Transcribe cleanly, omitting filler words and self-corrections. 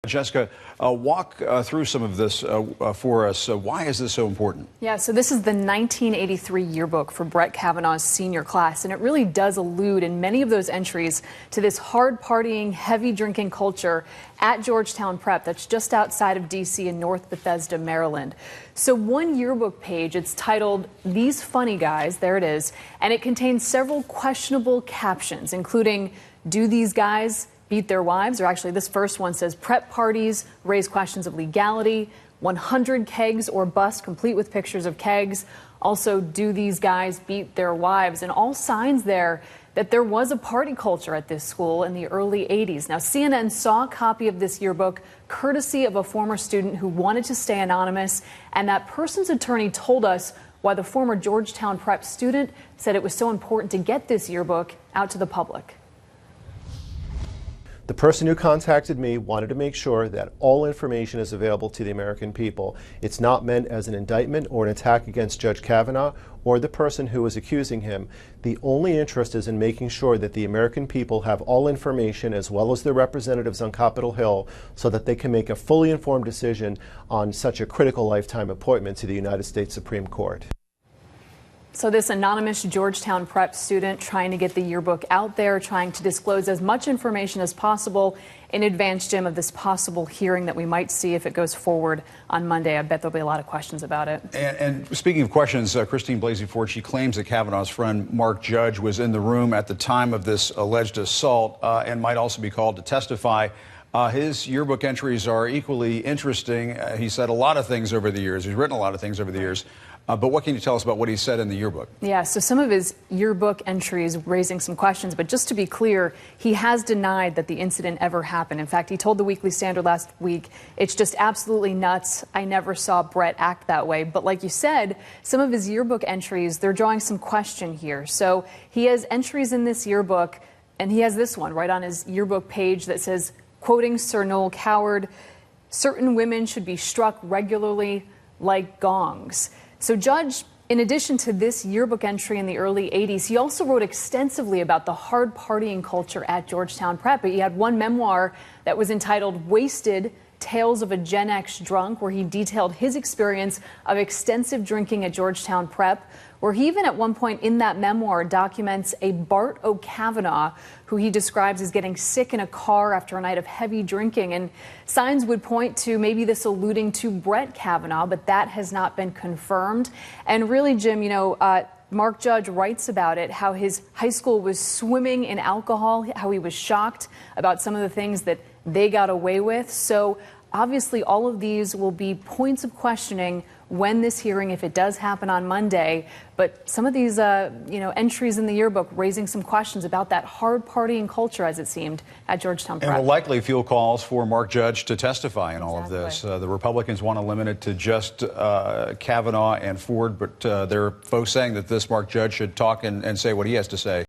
Jessica, walk through some of this for us. Why is this so important? Yeah, so this is the 1983 yearbook for Brett Kavanaugh's senior class, and it really does allude in many of those entries to this hard partying, heavy drinking culture at Georgetown Prep that's just outside of D.C. in North Bethesda, Maryland. So one yearbook page, it's titled "These Funny Guys," there it is, and it contains several questionable captions, including, "Do these guys beat their wives?" Or actually, this first one says, "Prep parties raise questions of legality. 100 kegs or bust, complete with pictures of kegs. Also, do these guys beat their wives?" And all signs there that there was a party culture at this school in the early 80s. Now, CNN saw a copy of this yearbook courtesy of a former student who wanted to stay anonymous, and that person's attorney told us why the former Georgetown Prep student said it was so important to get this yearbook out to the public. The person who contacted me wanted to make sure that all information is available to the American people. It's not meant as an indictment or an attack against Judge Kavanaugh or the person who is accusing him. The only interest is in making sure that the American people have all information, as well as their representatives on Capitol Hill, so that they can make a fully informed decision on such a critical lifetime appointment to the United States Supreme Court. So this anonymous Georgetown Prep student trying to get the yearbook out there, trying to disclose as much information as possible in advance, Jim, of this possible hearing that we might see if it goes forward on Monday. I bet there'll be a lot of questions about it. And speaking of questions, Christine Blasey Ford, she claims that Kavanaugh's friend Mark Judge was in the room at the time of this alleged assault and might also be called to testify. His yearbook entries are equally interesting. He said a lot of things over the years. He's written a lot of things over the years. But what can you tell us about what he said in the yearbook? Yeah, so some of his yearbook entries raising some questions. But just to be clear, he has denied that the incident ever happened. In fact, he told the Weekly Standard last week, "It's just absolutely nuts. I never saw Brett act that way." But like you said, some of his yearbook entries, they're drawing some question here. So he has entries in this yearbook, and he has this one right on his yearbook page that says, quoting Sir Noel Coward, "Certain women should be struck regularly like gongs." So Judge, in addition to this yearbook entry in the early 80s, he also wrote extensively about the hard partying culture at Georgetown Prep. He had one memoir that was entitled "Wasted: Tales of a Gen X Drunk," where he detailed his experience of extensive drinking at Georgetown Prep, where he even at one point in that memoir documents a Bart O'Kavanaugh, who he describes as getting sick in a car after a night of heavy drinking. And signs would point to maybe this alluding to Brett Kavanaugh, but that has not been confirmed. And really, Jim, Mark Judge writes about it, how his high school was swimming in alcohol, how he was shocked about some of the things that they got away with. So obviously all of these will be points of questioning when this hearing, if it does happen on Monday. But some of these, entries in the yearbook raising some questions about that hard partying culture, as it seemed, at Georgetown Prep. And will likely fuel calls for Mark Judge to testify in all of this. The Republicans want to limit it to just Kavanaugh and Ford, but there are folks saying that this Mark Judge should talk and say what he has to say.